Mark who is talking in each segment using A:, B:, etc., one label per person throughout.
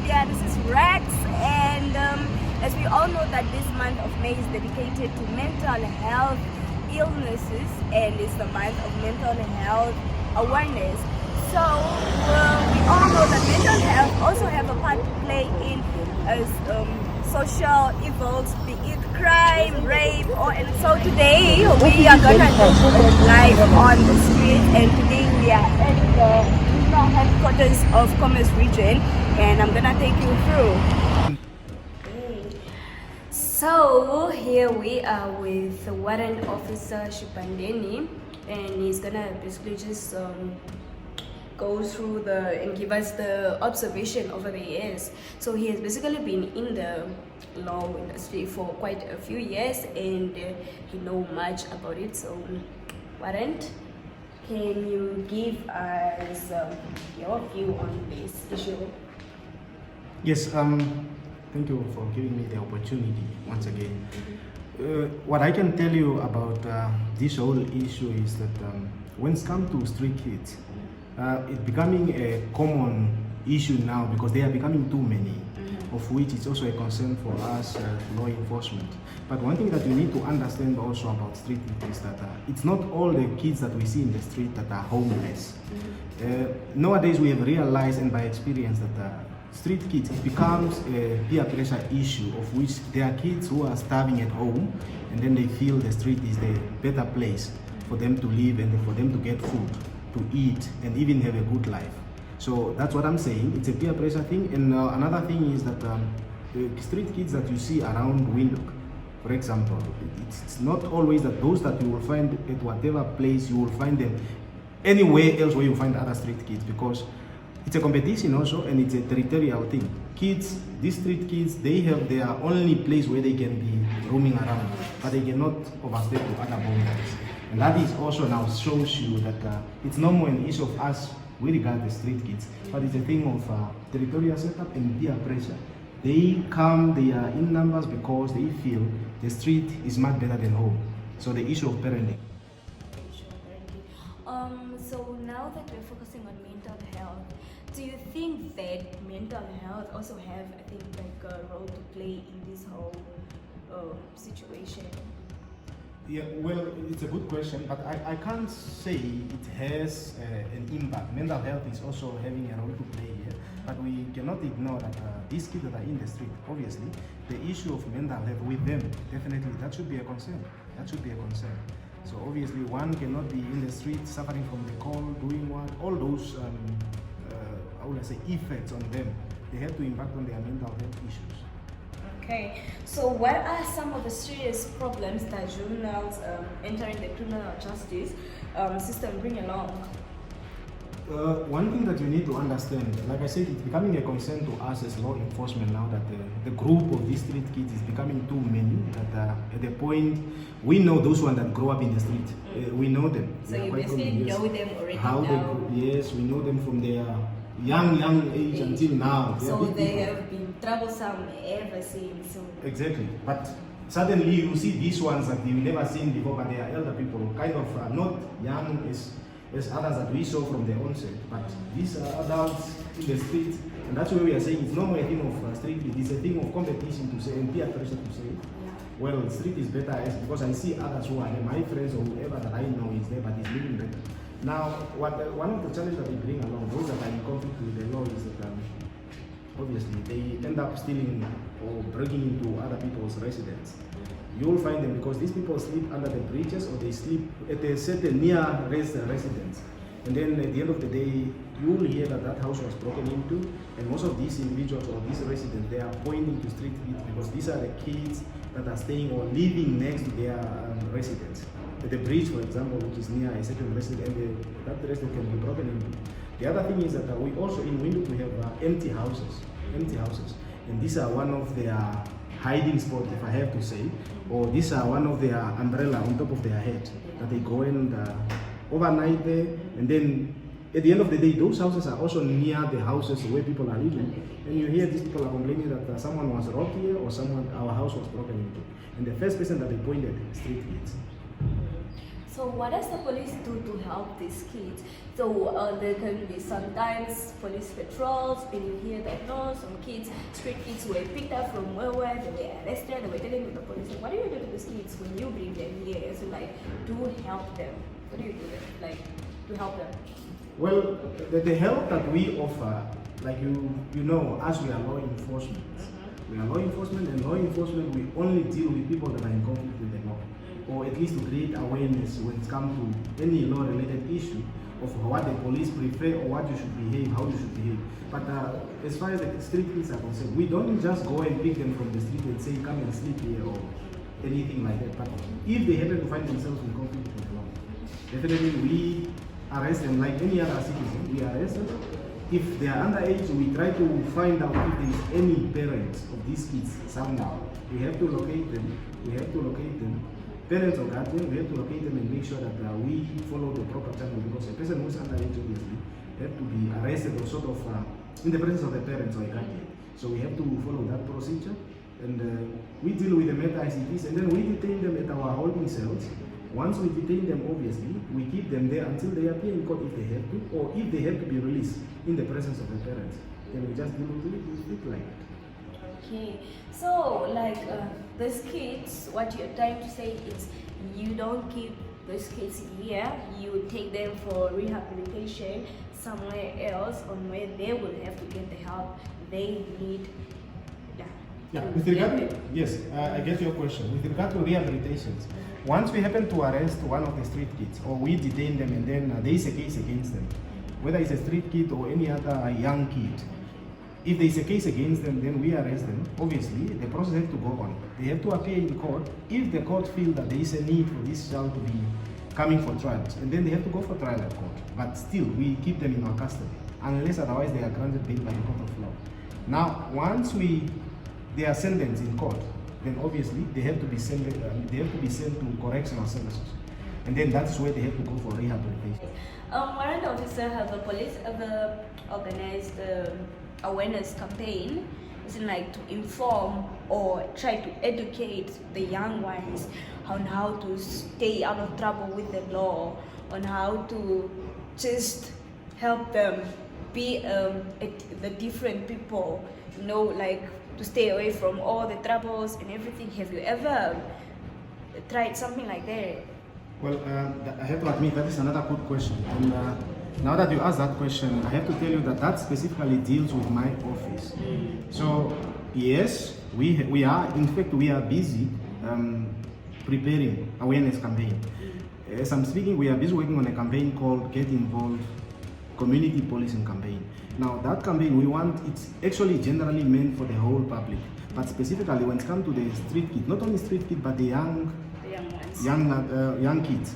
A: Namibia. This is RAKS, and as we all know that this month of May is dedicated to mental health illnesses, and it's the month of mental health awareness. So we all know that mental health also have a part to play in social evils, be it crime, rape, and so today we are gonna do live on the street, and today we are at the regional headquarters of Commerce Region, and I'm gonna take you through. Okay. So here we are with Warrant Officer Shipandeni, and he's gonna basically just go through and give us the observation over the years. So he has basically been in the law industry for quite a few years, and he knows much about it. So Warrant, can you give us your view on this issue?
B: Yes, thank you for giving me the opportunity once again. What I can tell you about this whole issue is that when it comes to street kids, it's becoming a common issue now because they are becoming too many, of which is also a concern for us, law enforcement. But one thing that you need to understand also about street kids is that it's not all the kids that we see in the street that are homeless. Nowadays we have realized, and by experience, that street kids, it becomes a peer pressure issue, of which there are kids who are starving at home, and then they feel the street is the better place for them to live and for them to get food, to eat, and even have a good life. So that's what I'm saying. It's a peer pressure thing. And another thing is that the street kids that you see around Windhoek, for example, it's not always that those that you will find at whatever place you will find them anywhere else where you find other street kids, because it's a competition also, and it's a territorial thing. Kids, these street kids, they have their only place where they can be roaming around, but they cannot overstep to other boundaries. And that is also now shows you that it's no more an issue of us, we regard the street kids, but it's a thing of territorial setup and peer pressure. They come, they are in numbers because they feel the street is much better than home. So the issue of parenting.
A: So now that we're focusing on mental health, do you think that mental health also have, I think, like a role to play in this whole situation?
B: Yeah, well, it's a good question, but I can't say it has an impact. Mental health is also having a role to play here, but we cannot ignore that these kids that are in the street, obviously, the issue of mental health with them, definitely, that should be a concern. That should be a concern. So obviously, one cannot be in the street suffering from the cold, doing what, all those, how would I say, effects on them. They have to impact on their mental health issues.
A: Okay, so what are some of the serious problems that juveniles entering the criminal justice system bring along?
B: One thing that you need to understand, like I said, it's becoming a concern to us as law enforcement now that the group of these street kids is becoming too many, that at the point, we know those ones that grow up in the street, we know them.
A: So you basically know them already now?
B: Yes, we know them from their young age until now.
A: So they have been troublesome ever since. So.
B: Exactly, but suddenly you see these ones that you've never seen before, but they are elder people, kind of not young as others that we saw from the onset, but these are adults in the street, and that's where we are saying it's not more a thing of street, it's a thing of competition to say, and peer pressure to say, well, street is better, because I see others who are there, my friends or whoever that I know is there, but is living better. Now, one of the challenges that we bring along, those that are in conflict with the law, is that obviously they end up stealing or breaking into other people's residence. You will find them because these people sleep under the bridges, or they sleep at a certain near-res residence. And then at the end of the day, you will hear that that house was broken into, and most of these individuals or these residents, they are pointing to street kids because these are the kids that are staying or living next to their residence. At the bridge, for example, which is near a certain residence, and that residence can be broken into. The other thing is that we also in Windhoek we have empty houses, and these are one of their hiding spots, if I have to say, or these are one of their umbrella on top of their head that they go and overnight there, and then at the end of the day, those houses are also near the houses where people are living, and you hear these people are complaining that someone was robbed here or our house was broken into, and the first person that they pointed, street kids.
A: So what does the police do to help these kids? So there can be sometimes police patrols, and you hear that no, some kids, street kids were picked up from where they were arrested, they were telling the police. What do you do to these kids when you bring them here? So like, to help them. What do you do like to help them?
B: Well, the help that we offer, like you know, as we are law enforcement, we are law enforcement, and law enforcement, we only deal with people that are in conflict with the law, or at least to create awareness when it comes to any law-related issue of what the police prefer or what you should behave, how you should behave. But as far as the street kids are concerned, we don't just go and pick them from the street and say, come and sleep here or anything like that. But if they happen to find themselves in conflict with the law, definitely we arrest them like any other citizen. We arrest them. If they are underage, we try to find out if there is any parents of these kids somewhere. We have to locate them. Parents or guardian, we have to locate them and make sure that we follow the proper channel, because a person who is underage obviously have to be arrested or sort of in the presence of the parents or a guardian. So we have to follow that procedure, and we deal with them at ICTs, and then we detain them at our holding cells. Once we detain them, obviously, we keep them there until they appear in court if they have to, or if they have to be released in the presence of the parents. Then we just deal with it like that.
A: Okay, so like these kids, what you're trying to say is you don't keep these kids here, you take them for rehabilitation somewhere else on where they will have to get the help they need.
B: Yeah, with regard to, yes, I get your question. With regard to rehabilitations, once we happen to arrest one of the street kids, or we detain them and then there is a case against them, whether it's a street kid or any other young kid, if there is a case against them, then we arrest them. Obviously, the process has to go on. They have to appear in court. If the court feels that there is a need for this child to be coming for trial, and then they have to go for trial at court. But still, we keep them in our custody, unless otherwise they are granted bail by the court of law. Now, once they are sentenced in court, then obviously they have to be sent. They have to be sent to correctional services, and then that's where they have to go for rehabilitation.
A: Warrant officer, have the police ever organized awareness campaign? Is it like to inform or try to educate the young ones on how to stay out of trouble with the law, on how to just help them be the different people, you know, like to stay away from all the troubles and everything? Have you ever tried something like that?
B: Well, I have to admit that is another good question. And now that you asked that question, I have to tell you that specifically deals with my office. So yes, we are, in fact, we are busy preparing awareness campaign. As I'm speaking, we are busy working on a campaign called Get Involved Community Policing Campaign. Now that campaign, it's actually generally meant for the whole public, but specifically when it comes to the street kids, not only street kids, but the young kids,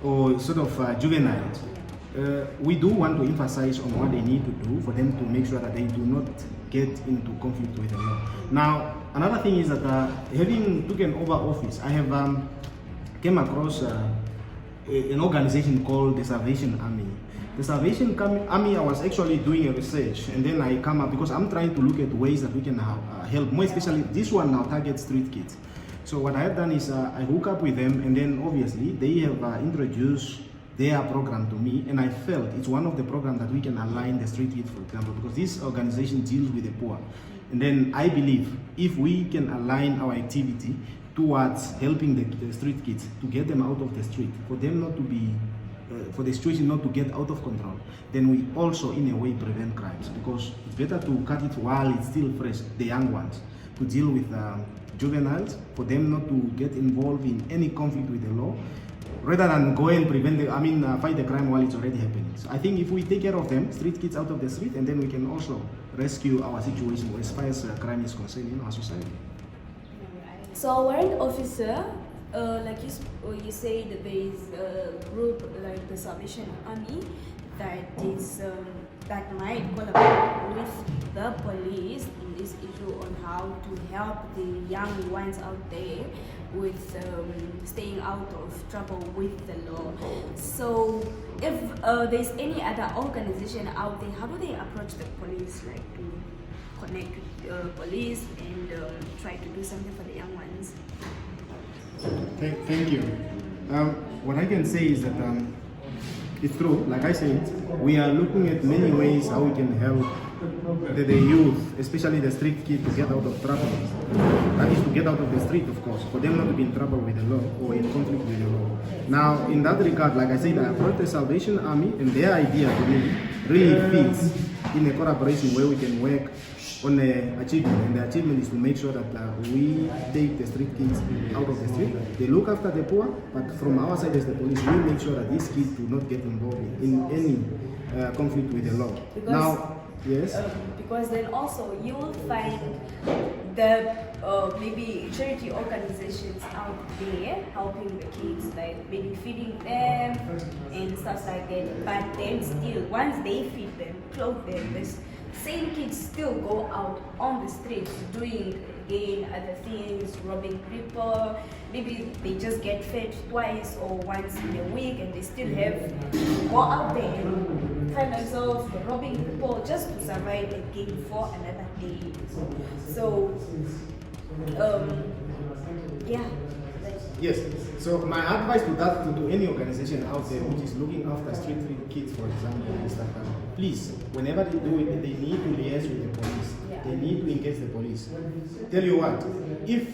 B: or sort of juveniles. We do want to emphasize on what they need to do for them to make sure that they do not get into conflict with the law. Now, another thing is that having taken over office, I have came across an organization called the Salvation Army. The Salvation Army, I was actually doing a research, and then I come up because I'm trying to look at ways that we can help, more especially this one now targets street kids. So what I have done is I hook up with them, and then obviously they have introduced their program to me, and I felt it's one of the programs that we can align the street kids, for example, because this organization deals with the poor. And then I believe if we can align our activity towards helping the street kids to get them out of the street, for them not to be for the situation not to get out of control, then we also in a way prevent crimes, because it's better to cut it while it's still fresh, the young ones, to deal with juveniles, for them not to get involved in any conflict with the law, rather than go and fight the crime while it's already happening. So I think if we take care of them, street kids out of the street, and then we can also rescue our situation as far as crime is concerned in our society.
A: So warrant officer, like you say that there is a group like the Salvation Army that might collaborate with the police in this issue on how to help the young ones out there with staying out of trouble with the law. So if there's any other organization out there, how do they approach the police, like to connect with police and try to do something for the young ones?
B: Thank you. What I can say is that it's true. Like I said, we are looking at many ways how we can help the youth, especially the street kids, to get out of trouble. That is to get out of the street, of course, for them not to be in trouble with the law or in conflict with the law. Now, in that regard, like I said, I brought the Salvation Army, and their idea to me really fits in a collaboration where we can work on the achievement, and the achievement is to make sure that we take the street kids out of the street. They look after the poor, but from our side as the police, we make sure that these kids do not get involved in any conflict with the law.
A: Because,
B: now, yes?
A: Because then also you will find the maybe charity organizations out there helping the kids, like maybe feeding them and stuff like that. But then still, once they feed them, clothe them, this same kids still go out on the streets doing again other things, robbing people. Maybe they just get fed twice or once in a week, and they still have to go out there and find themselves robbing people just to survive again for another day. So, yeah.
B: Yes. So my advice to that, to any organization out there which is looking after street kids, for example, is that please, whenever they do it, they need to liaise with the police.
A: Yeah.
B: They need to engage the police. Tell you what, if,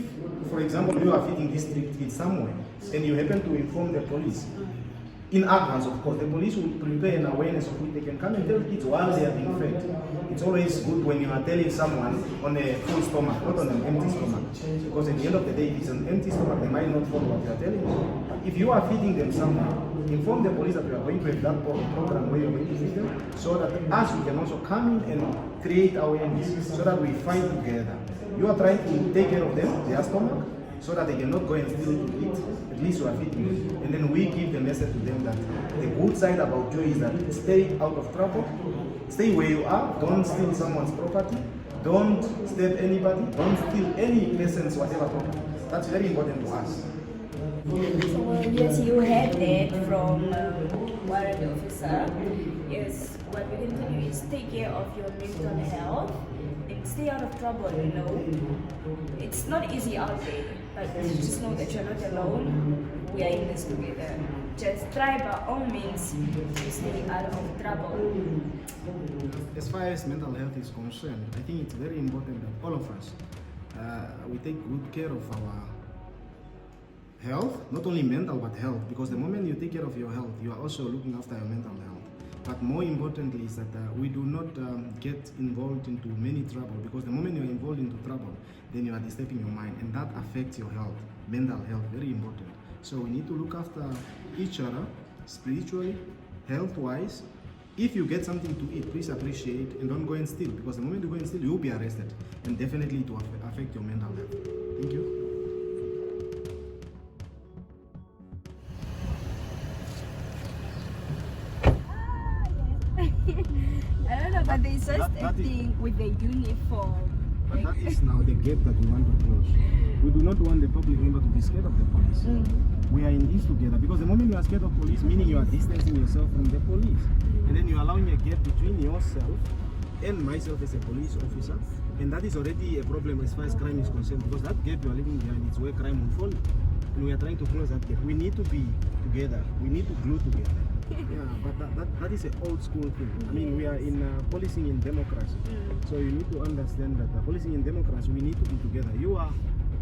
B: for example, you are feeding this street kid somewhere, and you happen to inform the police, in advance, of course, the police will prepare an awareness of it. They can come and tell kids while they are being fed. It's always good when you are telling someone on a full stomach, not on an empty stomach. Because at the end of the day, if it's an empty stomach, they might not follow what you are telling them. But if you are feeding them somewhere, inform the police that you are going to have that program where you are going to feed them, so that us, we can also come in and create awareness, so that we fight together. You are trying to take care of them, their stomach, so that they cannot go and steal to eat. At least you are feeding them. And then we give the message to them that the good side about you is that stay out of trouble, stay where you are, don't steal someone's property, don't stab anybody, don't steal any person's whatever property. That's very important to us.
A: So yes, you heard that from warrant officer. Yes, what we can tell you is take care of your mental health and stay out of trouble. You know, it's not easy out there, but just know that you're not alone. We are in this together. Just try by all means to stay out of trouble.
B: As far as mental health is concerned, I think it's very important that all of us we take good care of our health, not only mental but health, because the moment you take care of your health, you are also looking after your mental health. But more importantly is that we do not get involved into many trouble, because the moment you're involved into trouble, then you are disturbing your mind, and that affects your health, mental health, very important. So we need to look after each other spiritually, health-wise. If you get something to eat, please appreciate and don't go and steal, because the moment you go and steal, you'll be arrested, and definitely it will affect your mental health. Thank you.
A: I don't know, but they just acting with the uniform.
B: But that is now the gap that we want to close. We do not want the public member to be scared of the police. We are in this together, because the moment you are scared of police, meaning you are distancing yourself from the police. And then you are allowing a gap between yourself and myself as a police officer. And that is already a problem as far as crime is concerned, because that gap you are leaving behind is where crime will fall. And we are trying to close that gap. We need to be together. We need to glue together. Yeah, but that is an old school thing. I mean, we are in policing in democracy. So you need to understand that policing in democracy, we need to be together.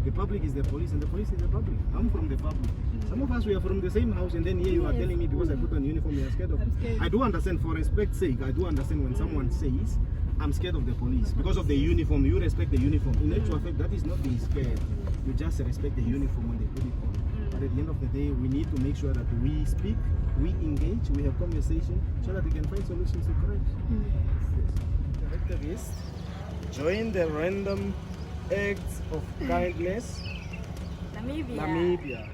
B: The public is the police, and the police is the public. I'm from the public. Some of us, we are from the same house, and then here you are telling me because I put on uniform, you are scared of me. I do understand, for respect's sake, I do understand when someone says, I'm scared of the police. Because of the uniform, you respect the uniform. In actual fact, that is not being scared. You just respect the uniform when they put it on. But at the end of the day, we need to make sure that we speak, we engage, we have conversation, so that we can find solutions to crime. Activists, join the random acts of kindness
A: Namibia.
B: Namibia.